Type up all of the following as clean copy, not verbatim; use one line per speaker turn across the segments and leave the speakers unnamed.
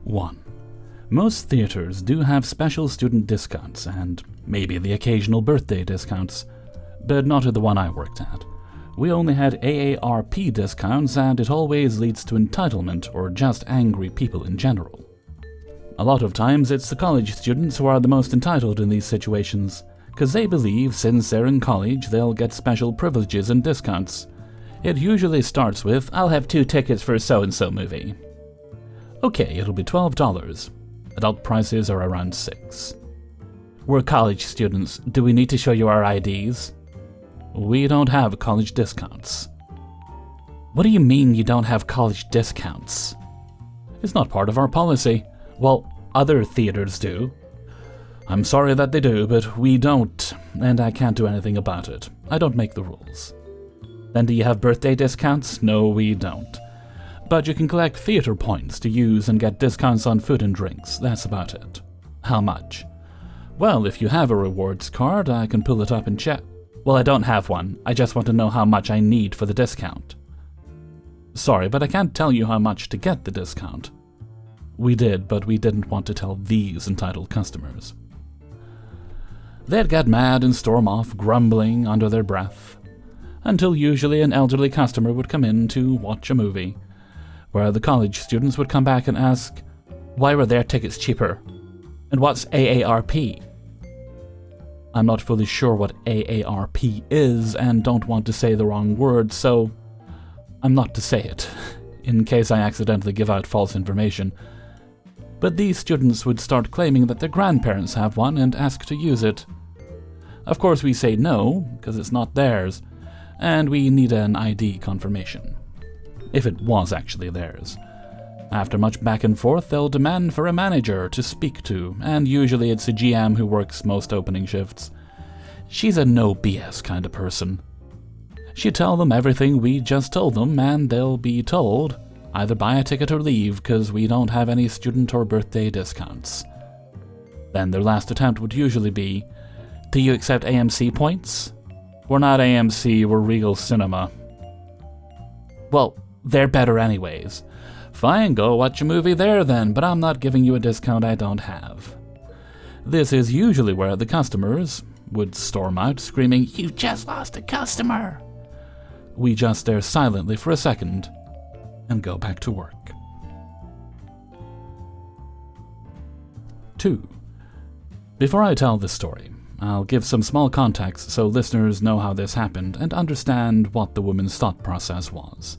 1. Most theaters do have special student discounts and maybe the occasional birthday discounts, but not at the one I worked at. We only had AARP discounts, and it always leads to entitlement or just angry people in general. A lot of times it's the college students who are the most entitled in these situations, because they believe since they're in college they'll get special privileges and discounts. It usually starts with, "I'll have 2 tickets for a so-and-so movie." Okay, it'll be $12. Adult prices are around $6. We're college students. Do we need to show you our IDs? We don't have college discounts. What do you mean you don't have college discounts? It's not part of our policy. Well, other theaters do. I'm sorry that they do, but we don't, and I can't do anything about it. I don't make the rules. Then do you have birthday discounts? No, we don't. But you can collect theater points to use and get discounts on food and drinks. That's about it. How much? Well, if you have a rewards card, I can pull it up and check. Well, I don't have one. I just want to know how much I need for the discount. Sorry, but I can't tell you how much to get the discount. We did, but we didn't want to tell these entitled customers. They'd get mad and storm off, grumbling under their breath, until usually an elderly customer would come in to watch a movie, where the college students would come back and ask, why were their tickets cheaper? And what's AARP? I'm not fully sure what AARP is and don't want to say the wrong word, so I'm not to say it, in case I accidentally give out false information. But these students would start claiming that their grandparents have one and ask to use it. Of course we say no, because it's not theirs, and we need an ID confirmation. If it was actually theirs. After much back and forth, they'll demand for a manager to speak to, and usually it's a GM who works most opening shifts. She's a no BS kind of person. She'd tell them everything we just told them, and they'll be told, either buy a ticket or leave, because we don't have any student or birthday discounts. Then their last attempt would usually be, do you accept AMC points? We're not AMC, we're Regal Cinema. Well, they're better anyways. Fine, go watch a movie there then, but I'm not giving you a discount I don't have. This is usually where the customers would storm out screaming, "You just lost a customer!" We just stare silently for a second and go back to work. 2. Before I tell this story, I'll give some small context so listeners know how this happened and understand what the woman's thought process was.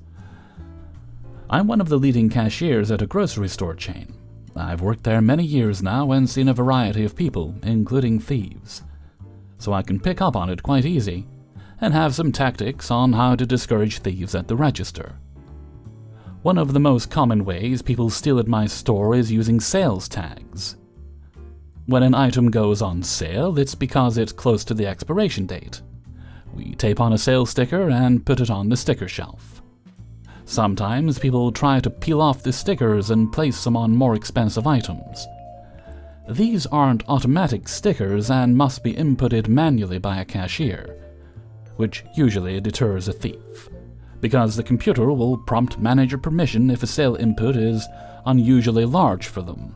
I'm one of the leading cashiers at a grocery store chain. I've worked there many years now and seen a variety of people, including thieves. So I can pick up on it quite easy, and have some tactics on how to discourage thieves at the register. One of the most common ways people steal at my store is using sales tags. When an item goes on sale, it's because it's close to the expiration date. We tape on a sales sticker and put it on the sticker shelf. Sometimes people try to peel off the stickers and place them on more expensive items. These aren't automatic stickers and must be inputted manually by a cashier, which usually deters a thief, because the computer will prompt manager permission if a sale input is unusually large for them.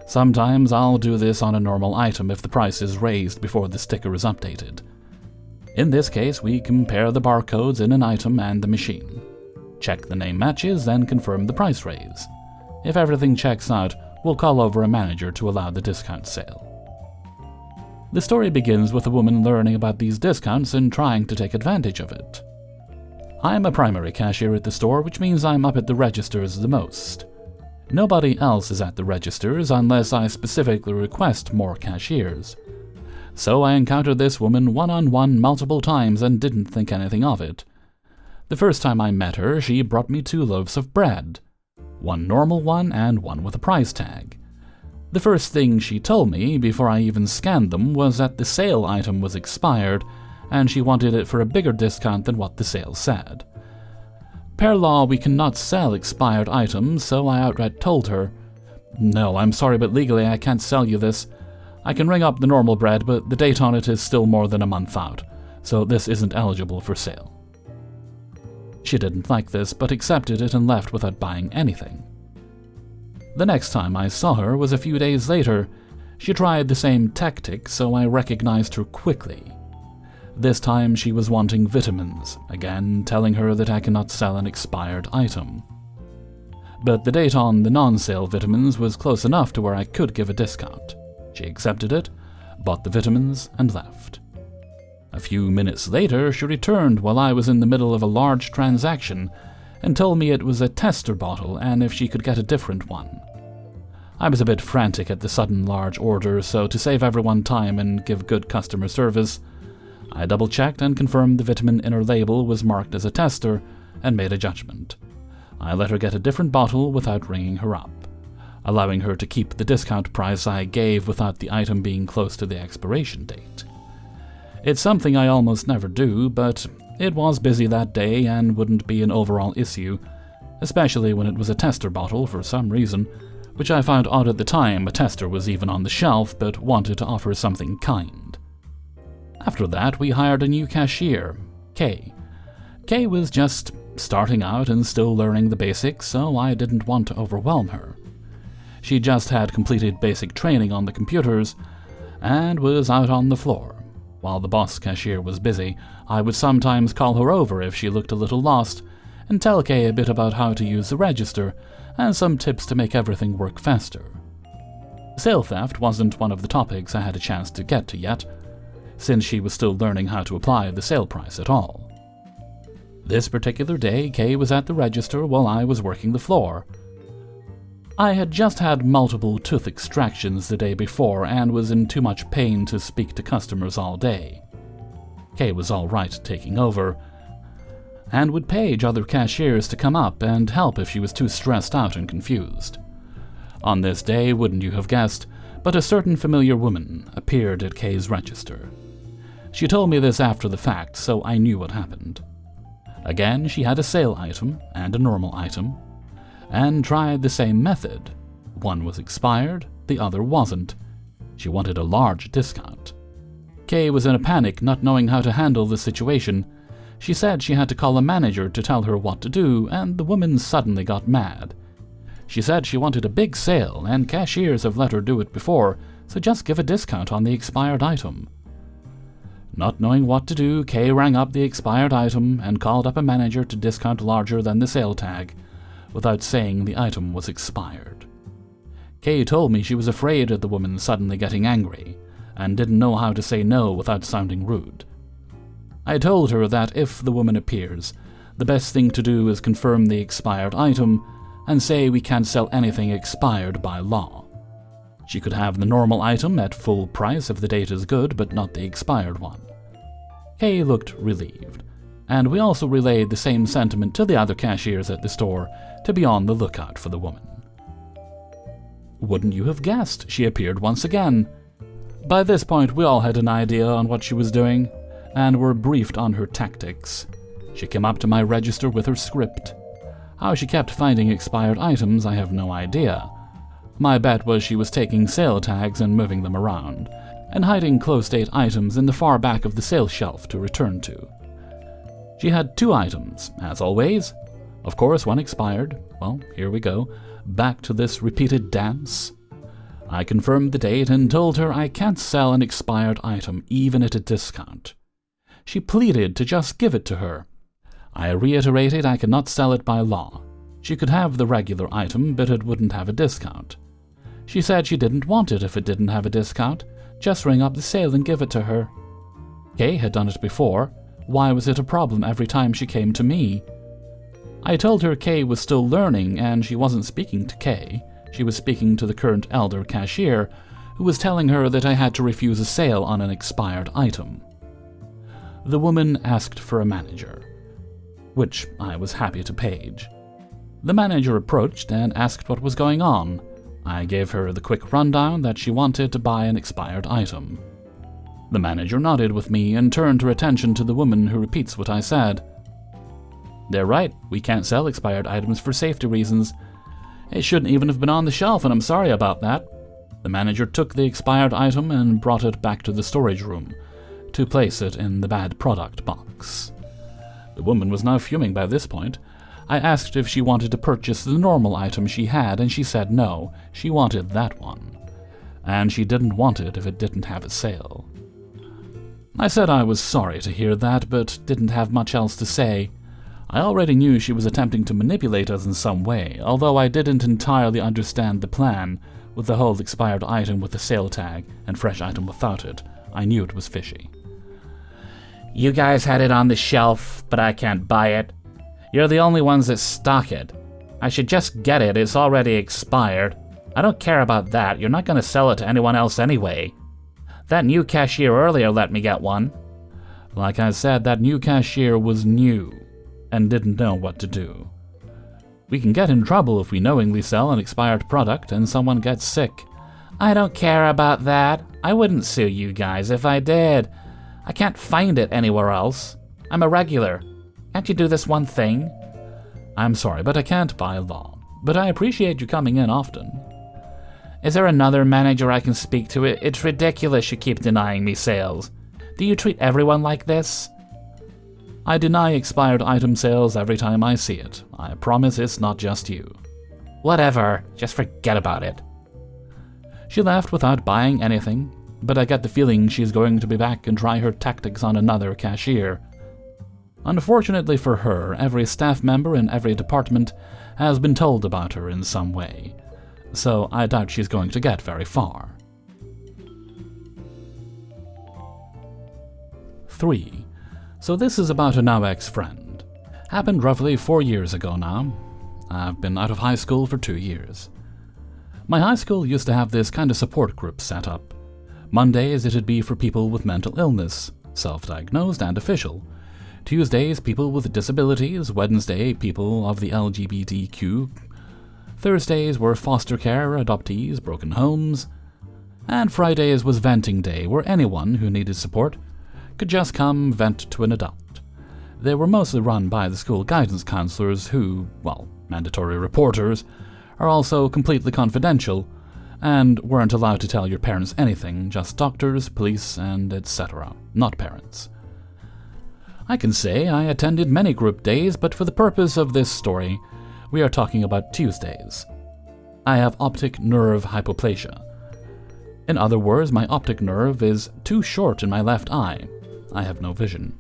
Sometimes I'll do this on a normal item if the price is raised before the sticker is updated. In this case, we compare the barcodes in an item and the machine. Check the name matches, then confirm the price raise. If everything checks out, we'll call over a manager to allow the discount sale. The story begins with a woman learning about these discounts and trying to take advantage of it. I'm a primary cashier at the store, which means I'm up at the registers the most. Nobody else is at the registers unless I specifically request more cashiers. So I encountered this woman one-on-one multiple times and didn't think anything of it. The first time I met her, she brought me 2 loaves of bread. One normal one and one with a price tag. The first thing she told me, before I even scanned them, was that the sale item was expired, and she wanted it for a bigger discount than what the sale said. Per law, we cannot sell expired items, so I outright told her, "No, I'm sorry, but legally I can't sell you this. I can ring up the normal bread, but the date on it is still more than a month out, so this isn't eligible for sale." She didn't like this, but accepted it and left without buying anything. The next time I saw her was a few days later. She tried the same tactic, so I recognized her quickly. This time she was wanting vitamins, again telling her that I cannot sell an expired item. But the date on the non-sale vitamins was close enough to where I could give a discount. She accepted it, bought the vitamins, and left. A few minutes later, she returned while I was in the middle of a large transaction and told me it was a tester bottle and if she could get a different one. I was a bit frantic at the sudden large order, so to save everyone time and give good customer service, I double-checked and confirmed the vitamin in her label was marked as a tester and made a judgment. I let her get a different bottle without ringing her up, allowing her to keep the discount price I gave without the item being close to the expiration date. It's something I almost never do, but it was busy that day and wouldn't be an overall issue, especially when it was a tester bottle for some reason, which I found odd at the time. A tester was even on the shelf, but wanted to offer something kind. After that, we hired a new cashier, Kay. Kay was just starting out and still learning the basics, so I didn't want to overwhelm her. She just had completed basic training on the computers and was out on the floor. While the boss cashier was busy, I would sometimes call her over if she looked a little lost and tell Kay a bit about how to use the register and some tips to make everything work faster. Sale theft wasn't one of the topics I had a chance to get to yet, since she was still learning how to apply the sale price at all. This particular day, Kay was at the register while I was working the floor. I had just had multiple tooth extractions the day before and was in too much pain to speak to customers all day. Kay was all right taking over, and would page other cashiers to come up and help if she was too stressed out and confused. On this day, wouldn't you have guessed, but a certain familiar woman appeared at Kay's register. She told me this after the fact, so I knew what happened. Again, she had a sale item and a normal item, and tried the same method. One was expired, the other wasn't. She wanted a large discount. Kay was in a panic, not knowing how to handle the situation. She said she had to call a manager to tell her what to do, and the woman suddenly got mad. She said she wanted a big sale, and cashiers have let her do it before, so just give a discount on the expired item. Not knowing what to do, Kay rang up the expired item and called up a manager to discount larger than the sale tag, without saying the item was expired. Kay told me she was afraid of the woman suddenly getting angry, and didn't know how to say no without sounding rude. I told her that if the woman appears, the best thing to do is confirm the expired item and say we can't sell anything expired by law. She could have the normal item at full price if the date is good, but not the expired one. Kay looked relieved, and we also relayed the same sentiment to the other cashiers at the store to be on the lookout for the woman. Wouldn't you have guessed, she appeared once again. By this point, we all had an idea on what she was doing, and were briefed on her tactics. She came up to my register with her script. How she kept finding expired items, I have no idea. My bet was she was taking sale tags and moving them around, and hiding close-date items in the far back of the sale shelf to return to. She had 2 items, as always. Of course, one expired. Well, here we go. Back to this repeated dance. I confirmed the date and told her I can't sell an expired item, even at a discount. She pleaded to just give it to her. I reiterated I could not sell it by law. She could have the regular item, but it wouldn't have a discount. She said she didn't want it if it didn't have a discount. Just ring up the sale and give it to her. Kay had done it before. Why was it a problem every time she came to me? I told her Kay was still learning and she wasn't speaking to Kay. She was speaking to the current elder cashier, who was telling her that I had to refuse a sale on an expired item. The woman asked for a manager, which I was happy to page. The manager approached and asked what was going on. I gave her the quick rundown that she wanted to buy an expired item. The manager nodded with me and turned her attention to the woman, who repeats what I said. "They're right, we can't sell expired items for safety reasons. It shouldn't even have been on the shelf, and I'm sorry about that." The manager took the expired item and brought it back to the storage room to place it in the bad product box. The woman was now fuming by this point. I asked if she wanted to purchase the normal item she had, and she said no, she wanted that one. And she didn't want it if it didn't have a sale. I said I was sorry to hear that, but didn't have much else to say. I already knew she was attempting to manipulate us in some way, although I didn't entirely understand the plan, with the whole expired item with the sale tag and fresh item without it. I knew it was fishy.
You guys had it on the shelf, but I can't buy it. You're the only ones that stock it. I should just get it, it's already expired. I don't care about that, you're not gonna sell it to anyone else anyway. That new cashier earlier let me get one.
Like I said, that new cashier was new, and didn't know what to do. We can get in trouble if we knowingly sell an expired product and someone gets sick.
I don't care about that. I wouldn't sue you guys if I did. I can't find it anywhere else. I'm a regular. Can't you do this one thing?
I'm sorry, but I can't by law. But I appreciate you coming in often.
Is there another manager I can speak to? It's ridiculous you keep denying me sales. Do you treat everyone like this?
I deny expired item sales every time I see it. I promise it's not just you.
Whatever, just forget about it.
She left without buying anything, but I get the feeling she's going to be back and try her tactics on another cashier. Unfortunately for her, every staff member in every department has been told about her in some way, so I doubt she's going to get very far. 3. So this is about a now ex-friend. Happened roughly 4 years ago now. I've been out of high school for 2 years. My high school used to have this kind of support group set up. Mondays it'd be for people with mental illness, self-diagnosed and official. Tuesdays, people with disabilities. Wednesday, people of the LGBTQ. Thursdays were foster care, adoptees, broken homes. And Fridays was venting day, where anyone who needed support could just come vent to an adult. They were mostly run by the school guidance counselors who, well, mandatory reporters, are also completely confidential and weren't allowed to tell your parents anything, just doctors, police, and etc., not parents. I can say I attended many group days, but for the purpose of this story, we are talking about Tuesdays. I have optic nerve hypoplasia. In other words, my optic nerve is too short in my left eye. I have no vision.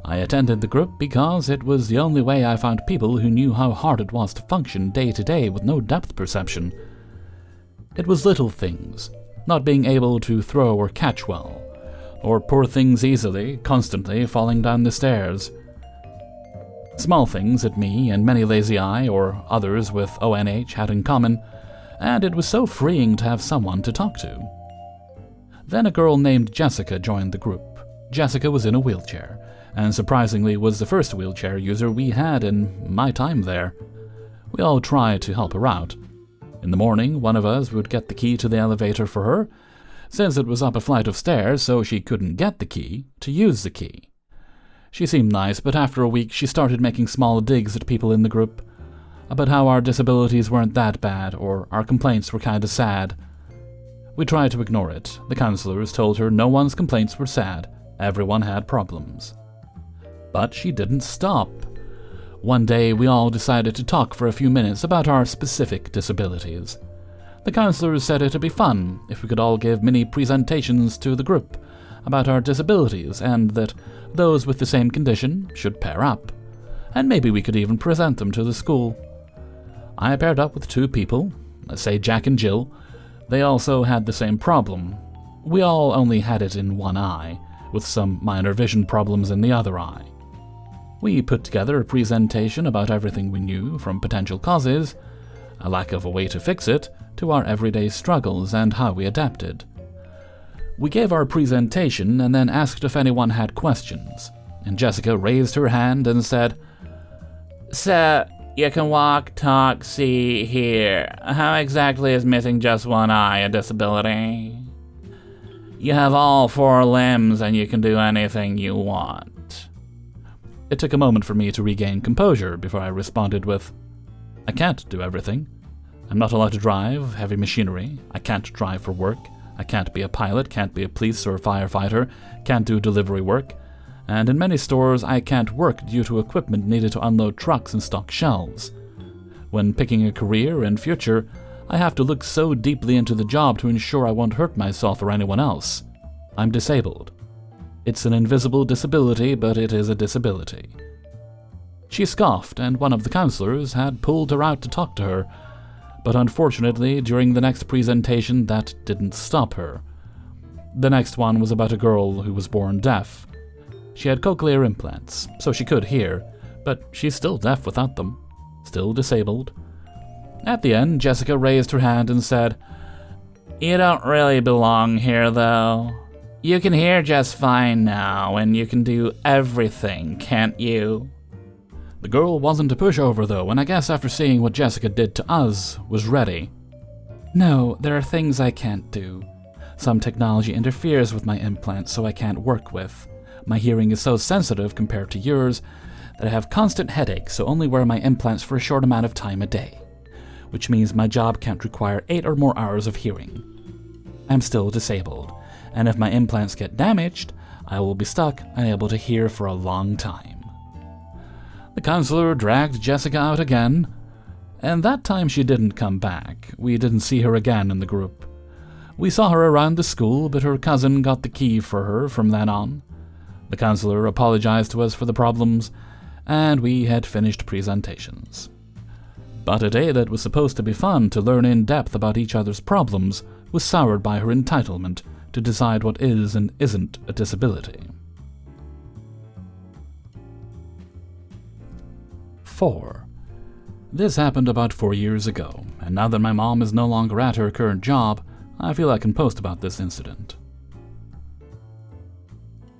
I attended the group because it was the only way I found people who knew how hard it was to function day to day with no depth perception. It was little things, not being able to throw or catch well, or pour things easily, constantly falling down the stairs. Small things that me and many lazy eye or others with ONH had in common, and it was so freeing to have someone to talk to. Then a girl named Jessica joined the group. Jessica was in a wheelchair, and surprisingly was the first wheelchair user we had in my time there. We all tried to help her out. In the morning, one of us would get the key to the elevator for her, since it was up a flight of stairs so she couldn't get the key, to use the key. She seemed nice, but after a week she started making small digs at people in the group, about how our disabilities weren't that bad, or our complaints were kinda sad. We tried to ignore it. The counselors told her no one's complaints were sad, everyone had problems. But she didn't stop. One day we all decided to talk for a few minutes about our specific disabilities. The counselors said it'd be fun if we could all give mini presentations to the group about our disabilities, and that those with the same condition should pair up, and maybe we could even present them to the school. I paired up with 2 people, let's say Jack and Jill. They also had the same problem. We all only had it in one eye, with some minor vision problems in the other eye. We put together a presentation about everything we knew, from potential causes, a lack of a way to fix it, to our everyday struggles and how we adapted. We gave our presentation and then asked if anyone had questions, and Jessica raised her hand and said, "So, you can walk, talk, see, hear. How exactly is missing just one eye a disability? You have all 4 limbs and you can do anything you want." It took a moment for me to regain composure before I responded with, "I can't do everything. I'm not allowed to drive heavy machinery. I can't drive for work. I can't be a pilot, can't be a police or firefighter, can't do delivery work. and in many stores I can't work due to equipment needed to unload trucks and stock shelves. When picking a career and future, I have to look so deeply into the job to ensure I won't hurt myself or anyone else. I'm disabled. It's an invisible disability, but it is a disability. She scoffed, and one of the counselors had pulled her out to talk to her, but unfortunately, during the next presentation, that didn't stop her. The next one was about a girl who was born deaf. She had cochlear implants, so she could hear, but she's still deaf without them, still disabled. At the end, Jessica raised her hand and said, "You don't really belong here, though. You can hear just fine now, and you can do everything, can't you?" The girl wasn't a pushover, though, and I guess after seeing what Jessica did to us, was ready. "No, there are things I can't do. Some technology interferes with my implants, so I can't work with. My hearing is so sensitive compared to yours that I have constant headaches, so only wear my implants for a short amount of time a day, which means my job can't require 8 or more hours of hearing. I'm still disabled, and if my implants get damaged, I will be stuck, unable to hear for a long time." The counselor dragged Jessica out again, and that time she didn't come back. We didn't see her again in the group. We saw her around the school, but her cousin got the key for her from then on. The counselor apologized to us for the problems, and we had finished presentations. But a day that was supposed to be fun to learn in depth about each other's problems was soured by her entitlement to decide what is and isn't a disability. 4. This happened about 4 years ago, and now that my mom is no longer at her current job, I feel I can post about this incident.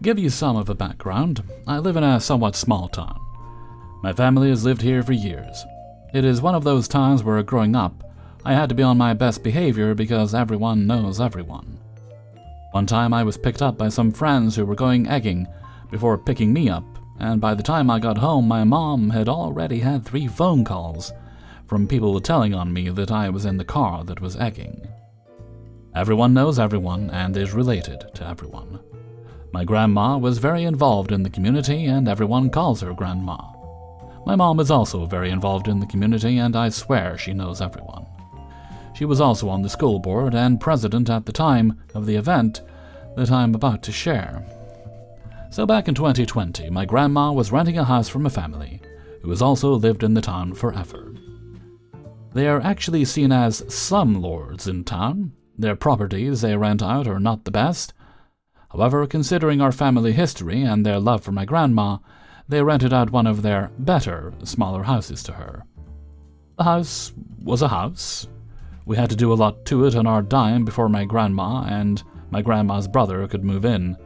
Give you some of a background. I live in a somewhat small town. My family has lived here for years. It is one of those times where, growing up, I had to be on my best behavior because everyone knows everyone. One time I was picked up by some friends who were going egging before picking me up, and by the time I got home, my mom had already had 3 phone calls from people telling on me that I was in the car that was egging. Everyone knows everyone and is related to everyone. My grandma was very involved in the community, and everyone calls her grandma. My mom is also very involved in the community, and I swear she knows everyone. She was also on the school board and president at the time of the event that I'm about to share. So back in 2020, my grandma was renting a house from a family who has also lived in the town forever. They are actually seen as slumlords in town. Their properties they rent out are not the best. However, considering our family history and their love for my grandma, they rented out one of their better, smaller houses to her. The house was a house. We had to do a lot to it on our dime before my grandma and my grandma's brother could move in.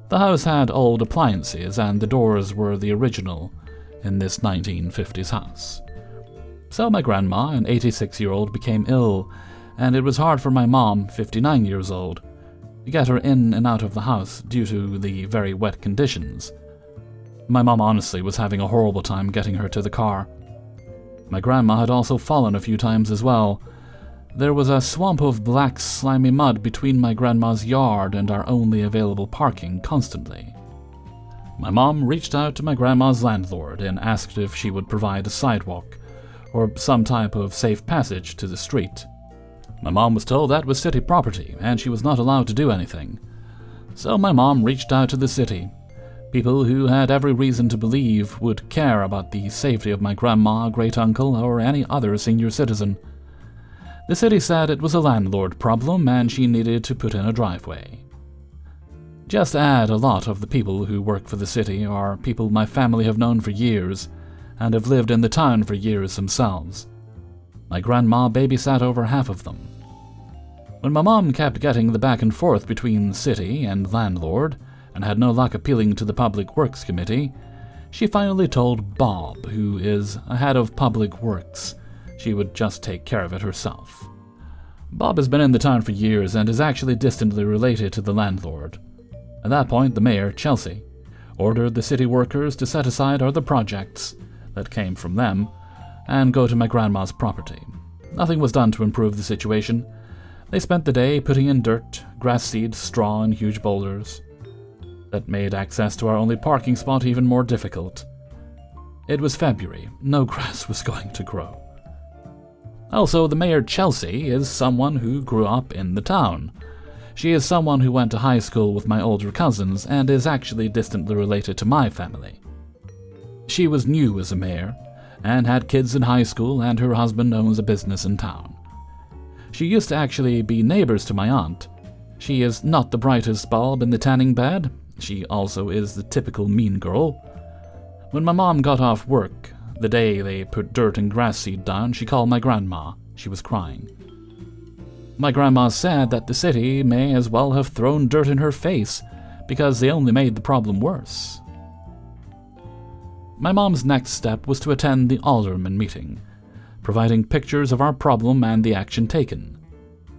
The house had old appliances, and the doors were the original in this 1950s house. So my grandma, an 86-year-old, became ill, and it was hard for my mom, 59 years old, to get her in and out of the house due to the very wet conditions. My mom honestly was having a horrible time getting her to the car. My grandma had also fallen a few times as well. There was a swamp of black, slimy mud between my grandma's yard and our only available parking constantly. My mom reached out to my grandma's landlord and asked if she would provide a sidewalk or some type of safe passage to the street. My mom was told that was city property and she was not allowed to do anything. So my mom reached out to the city, people who had every reason to believe would care about the safety of my grandma, great-uncle, or any other senior citizen. The city said it was a landlord problem and she needed to put in a driveway. Just add a lot of the people who work for the city are people my family have known for years and have lived in the town for years themselves. My grandma babysat over half of them. When my mom kept getting the back and forth between city and landlord and had no luck appealing to the Public Works Committee, she finally told Bob, who is head of Public Works, she would just take care of it herself. Bob has been in the town for years and is actually distantly related to the landlord. At that point, the mayor, Chelsea, ordered the city workers to set aside other projects that came from them and go to my grandma's property. Nothing was done to improve the situation. They spent the day putting in dirt, grass seed, straw, and huge boulders. That made access to our only parking spot even more difficult. It was February, no grass was going to grow. Also, the mayor Chelsea is someone who grew up in the town. She is someone who went to high school with my older cousins and is actually distantly related to my family. She was new as a mayor, and had kids in high school, and her husband owns a business in town. She used to actually be neighbors to my aunt. She is not the brightest bulb in the tanning bed. She also is the typical mean girl. When my mom got off work, the day they put dirt and grass seed down, she called my grandma. She was crying. My grandma said that the city may as well have thrown dirt in her face, because they only made the problem worse. My mom's next step was to attend the alderman meeting, providing pictures of our problem and the action taken.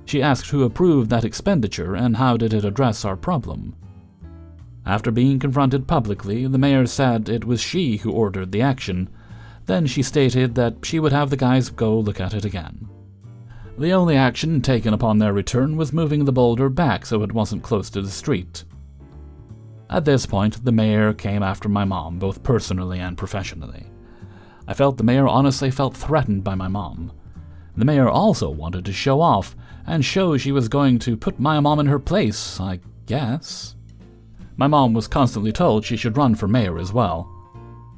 She asked who approved that expenditure and how did it address our problem. After being confronted publicly, the mayor said it was she who ordered the action. Then she stated that she would have the guys go look at it again. The only action taken upon their return was moving the boulder back so it wasn't close to the street. At this point, the mayor came after my mom, both personally and professionally. I felt the mayor honestly felt threatened by my mom. The mayor also wanted to show off and show she was going to put my mom in her place, I guess. My mom was constantly told she should run for mayor as well.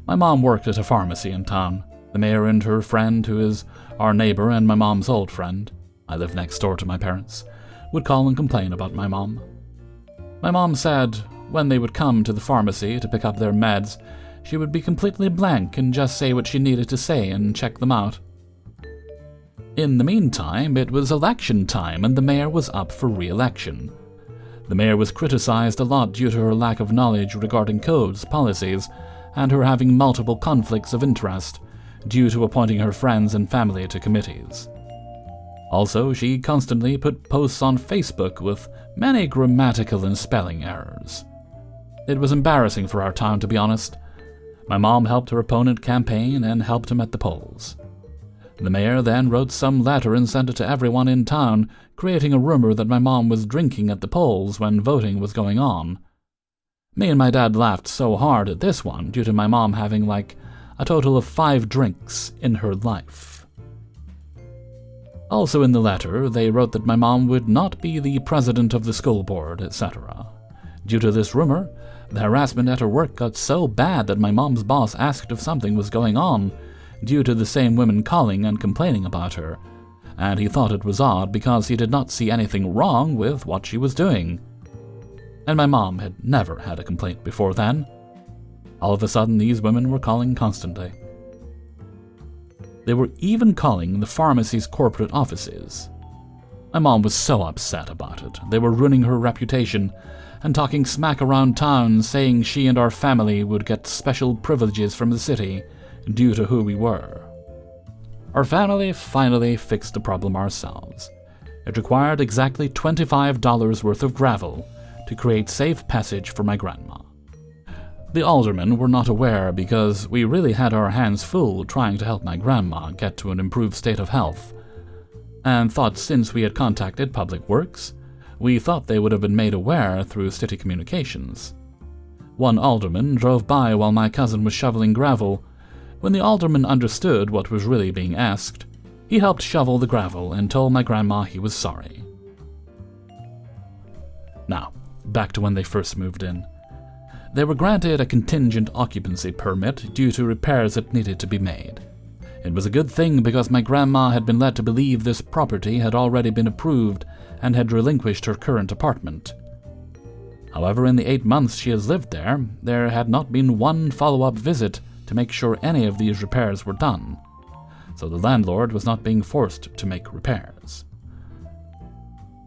My mom worked at a pharmacy in town. The mayor and her friend, who is our neighbor and my mom's old friend, I live next door to my parents, would call and complain about my mom. My mom said when they would come to the pharmacy to pick up their meds, she would be completely blank and just say what she needed to say and check them out. In the meantime, it was election time and the mayor was up for re-election. The mayor was criticized a lot due to her lack of knowledge regarding codes, policies, and her having multiple conflicts of interest due to appointing her friends and family to committees. Also, she constantly put posts on Facebook with many grammatical and spelling errors. It was embarrassing for our town, to be honest. My mom helped her opponent campaign and helped him at the polls. The mayor then wrote some letter and sent it to everyone in town, creating a rumor that my mom was drinking at the polls when voting was going on. Me and my dad laughed so hard at this one due to my mom having like a total of 5 drinks in her life. Also in the letter, they wrote that my mom would not be the president of the school board, etc. Due to this rumor, the harassment at her work got so bad that my mom's boss asked if something was going on, due to the same women calling and complaining about her, and he thought it was odd because he did not see anything wrong with what she was doing. And my mom had never had a complaint before then. All of a sudden, these women were calling constantly. They were even calling the pharmacy's corporate offices. My mom was so upset about it. They were ruining her reputation and talking smack around town, saying she and our family would get special privileges from the city due to who we were. Our family finally fixed the problem ourselves. It required exactly $25 worth of gravel to create safe passage for my grandma. The aldermen were not aware because we really had our hands full trying to help my grandma get to an improved state of health, and thought since we had contacted Public Works, we thought they would have been made aware through city communications. One alderman drove by while my cousin was shoveling gravel. When the alderman understood what was really being asked, he helped shovel the gravel and told my grandma he was sorry. Now, back to when they first moved in. They were granted a contingent occupancy permit due to repairs that needed to be made. It was a good thing because my grandma had been led to believe this property had already been approved and had relinquished her current apartment. However, in the 8 months she has lived there, there had not been one follow-up visit to make sure any of these repairs were done, so the landlord was not being forced to make repairs.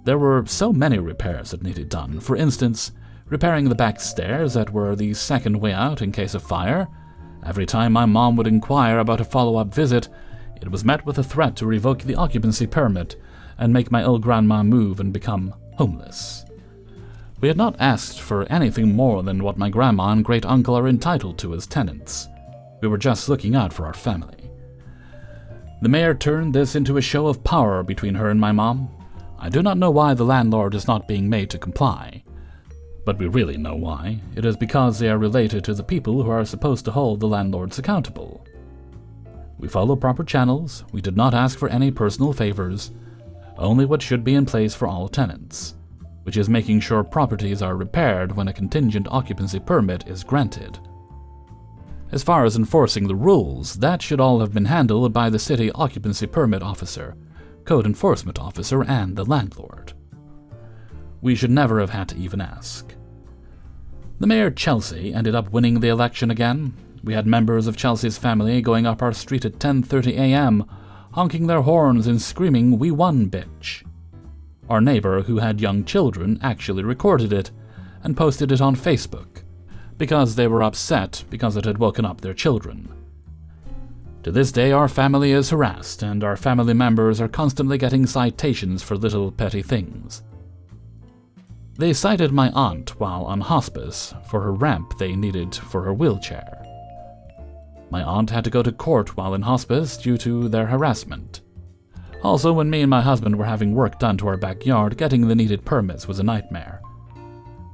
There were so many repairs that needed done. For instance, repairing the back stairs that were the second way out in case of fire. Every time my mom would inquire about a follow-up visit, it was met with a threat to revoke the occupancy permit and make my ill grandma move and become homeless. We had not asked for anything more than what my grandma and great-uncle are entitled to as tenants. We were just looking out for our family. The mayor turned this into a show of power between her and my mom. I do not know why the landlord is not being made to comply. But we really know why. It is because they are related to the people who are supposed to hold the landlords accountable. We follow proper channels, we did not ask for any personal favors, only what should be in place for all tenants, which is making sure properties are repaired when a contingent occupancy permit is granted. As far as enforcing the rules, that should all have been handled by the city occupancy permit officer, code enforcement officer, and the landlord. We should never have had to even ask. The mayor Chelsea ended up winning the election again. We had members of Chelsea's family going up our street at 10:30 a.m., honking their horns and screaming, "We won, bitch." Our neighbor, who had young children, actually recorded it and posted it on Facebook, because they were upset because it had woken up their children. To this day, our family is harassed, and our family members are constantly getting citations for little petty things. They cited my aunt while on hospice for her ramp they needed for her wheelchair. My aunt had to go to court while in hospice due to their harassment. Also, when me and my husband were having work done to our backyard, getting the needed permits was a nightmare.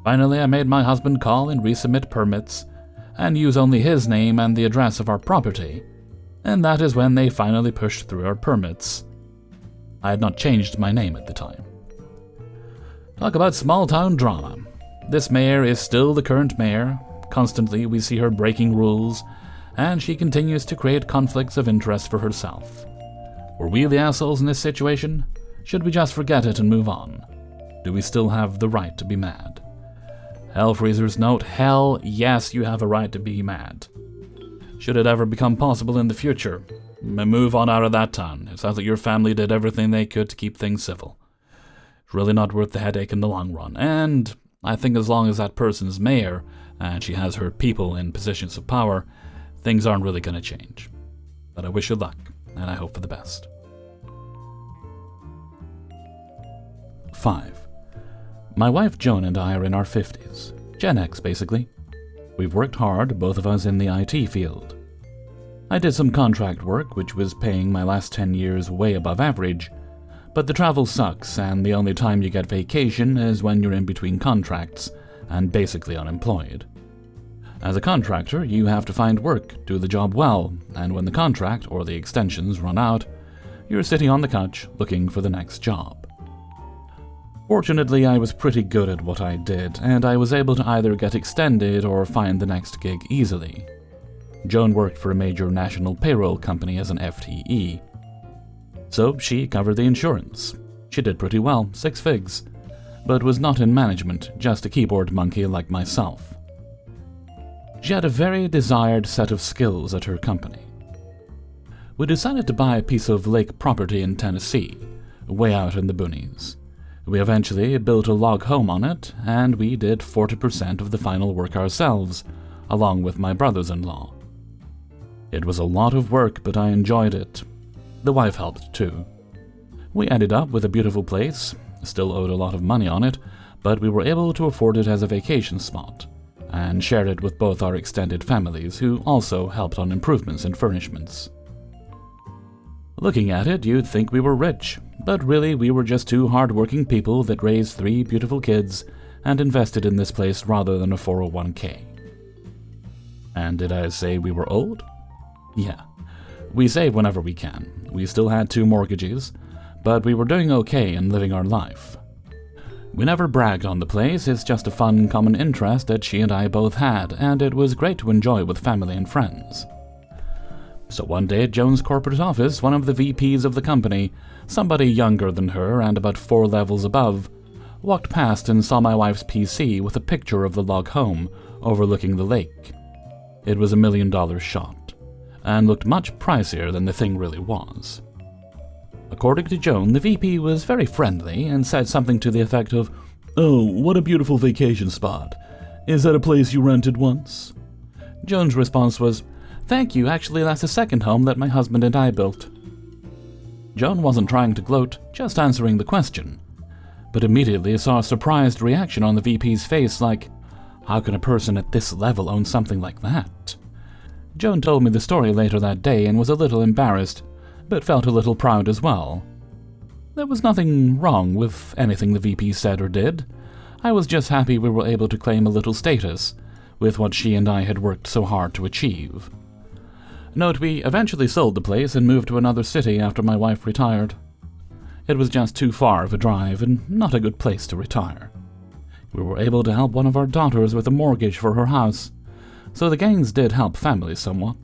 Finally, I made my husband call and resubmit permits, and use only his name and the address of our property, and that is when they finally pushed through our permits. I had not changed my name at the time. Talk about small-town drama. This mayor is still the current mayor. Constantly we see her breaking rules, and she continues to create conflicts of interest for herself. Were we the assholes in this situation? Should we just forget it and move on? Do we still have the right to be mad? Hellfreezers note, hell yes, you have a right to be mad. Should it ever become possible in the future, move on out of that town. It sounds like your family did everything they could to keep things civil. It's really not worth the headache in the long run, and I think as long as that person's mayor and she has her people in positions of power, things aren't really going to change. But I wish you luck, and I hope for the best. 5. My wife Joan and I are in our 50s. Gen X, basically. We've worked hard, both of us in the IT field. I did some contract work, which was paying my last 10 years way above average, but the travel sucks, and the only time you get vacation is when you're in between contracts and basically unemployed. As a contractor, you have to find work, do the job well, and when the contract or the extensions run out, you're sitting on the couch looking for the next job. Fortunately, I was pretty good at what I did, and I was able to either get extended or find the next gig easily. Joan worked for a major national payroll company as an FTE, so she covered the insurance. She did pretty well, 6 figs, but was not in management, just a keyboard monkey like myself. She had a very desired set of skills at her company. We decided to buy a piece of lake property in Tennessee, way out in the boonies. We eventually built a log home on it, and we did 40% of the final work ourselves, along with my brothers-in-law. It was a lot of work, but I enjoyed it. The wife helped too. We ended up with a beautiful place, still owed a lot of money on it, but we were able to afford it as a vacation spot, and shared it with both our extended families, who also helped on improvements and furnishments. Looking at it, you'd think we were rich, but really we were just 2 hard-working people that raised 3 beautiful kids and invested in this place rather than a 401k. And did I say we were old? Yeah. We save whenever we can. We still had 2 mortgages, but we were doing okay and living our life. We never bragged on the place, it's just a fun common interest that she and I both had, and it was great to enjoy with family and friends. So one day at Joan's corporate office, one of the VPs of the company, somebody younger than her and about 4 levels above, walked past and saw my wife's PC with a picture of the log home overlooking the lake. It was $1 million shot, and looked much pricier than the thing really was. According to Joan, the VP was very friendly and said something to the effect of, "Oh, what a beautiful vacation spot. Is that a place you rented once?" Joan's response was, "Thank you, actually that's the second home that my husband and I built." Joan wasn't trying to gloat, just answering the question, but immediately saw a surprised reaction on the VP's face like, how can a person at this level own something like that? Joan told me the story later that day and was a little embarrassed, but felt a little proud as well. There was nothing wrong with anything the VP said or did. I was just happy we were able to claim a little status with what she and I had worked so hard to achieve. Note, we eventually sold the place and moved to another city after my wife retired. It was just too far of a drive and not a good place to retire. We were able to help one of our daughters with a mortgage for her house, so the gains did help families somewhat.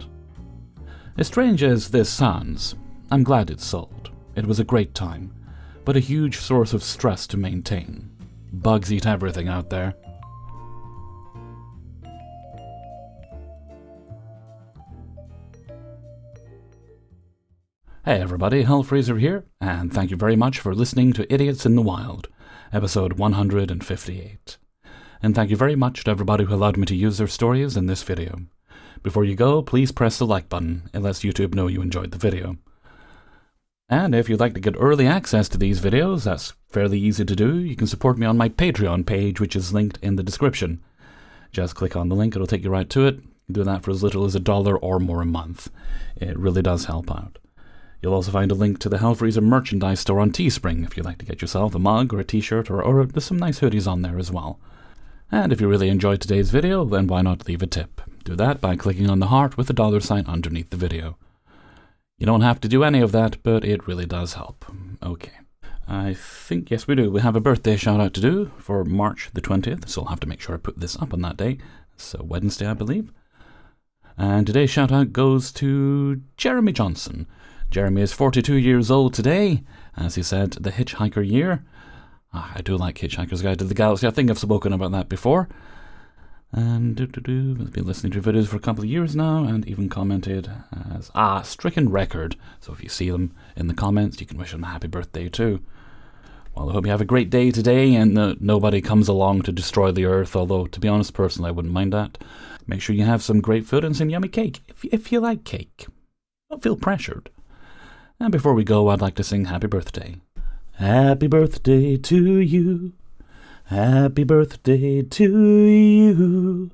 As strange as this sounds, I'm glad it sold. It was a great time, but a huge source of stress to maintain. Bugs eat everything out there. Hey everybody, Hellfreezer here, and thank you very much for listening to Idiots in the Wild, episode 158. And thank you very much to everybody who allowed me to use their stories in this video. Before you go, please press the like button. It lets YouTube know you enjoyed the video. And if you'd like to get early access to these videos, that's fairly easy to do. You can support me on my Patreon page, which is linked in the description. Just click on the link, it'll take you right to it. You can do that for as little as $1 or more a month. It really does help out. You'll also find a link to the Hellfreezer merchandise store on Teespring if you'd like to get yourself a mug or a t-shirt, or there's some nice hoodies on there as well. And if you really enjoyed today's video, then why not leave a tip? Do that by clicking on the heart with the $sign underneath the video. You don't have to do any of that, but it really does help. Okay. I think, yes we do, we have a birthday shout out to do for March the 20th, so I'll have to make sure I put this up on that day. It's a Wednesday, I believe. And today's shout out goes to Jeremy Johnson. Jeremy is 42 years old today, as he said, the Hitchhiker year. I do like Hitchhiker's Guide to the Galaxy. I think I've spoken about that before. And I've been listening to videos for a couple of years now, and even commented as Stricken Record. So if you see them in the comments, you can wish them a happy birthday too. Well, I hope you have a great day today, and nobody comes along to destroy the Earth. Although, to be honest, personally, I wouldn't mind that. Make sure you have some great food and some yummy cake if you like cake. Don't feel pressured. And before we go, I'd like to sing Happy Birthday. Happy birthday to you. Happy birthday to you.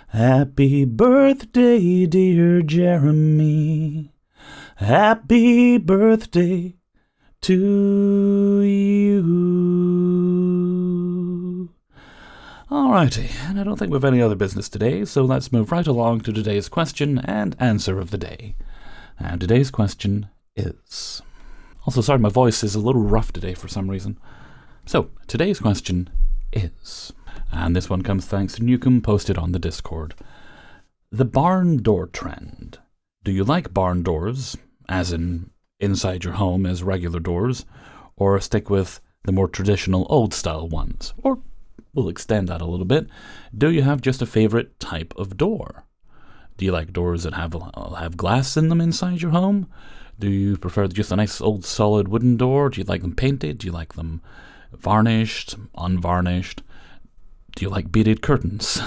Happy birthday, dear Jeremy. Happy birthday to you. Alrighty, and I don't think we have any other business today, so let's move right along to today's question and answer of the day. And today's question is... Also, sorry, my voice is a little rough today for some reason. So, today's question is... And this one comes thanks to Newcomb, posted on the Discord. The barn door trend. Do you like barn doors, as in inside your home as regular doors, or stick with the more traditional old-style ones? Or, we'll extend that a little bit, do you have just a favorite type of door? Do you like doors that have glass in them inside your home? Do you prefer just a nice old solid wooden door? Do you like them painted? Do you like them varnished, unvarnished? Do you like beaded curtains?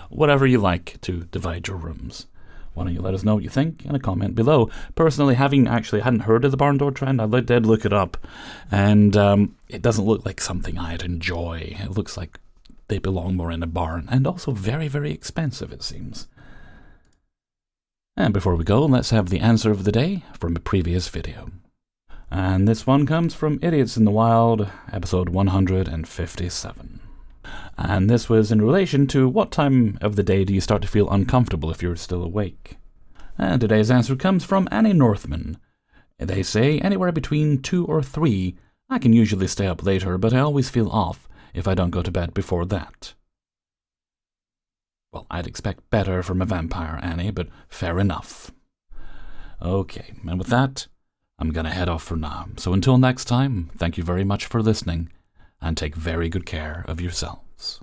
Whatever you like to divide your rooms. Why don't you let us know what you think in a comment below. Personally, hadn't heard of the barn door trend, I did look it up, and it doesn't look like something I'd enjoy. It looks like they belong more in a barn, and also very, very expensive, it seems. And before we go, let's have the answer of the day from a previous video. And this one comes from Idiots in the Wild, episode 157. And this was in relation to what time of the day do you start to feel uncomfortable if you're still awake. And today's answer comes from Annie Northman. They say anywhere between 2 or 3. I can usually stay up later, but I always feel off if I don't go to bed before that. Well, I'd expect better from a vampire, Annie, but fair enough. Okay, and with that, I'm gonna head off for now. So until next time, thank you very much for listening, and take very good care of yourselves.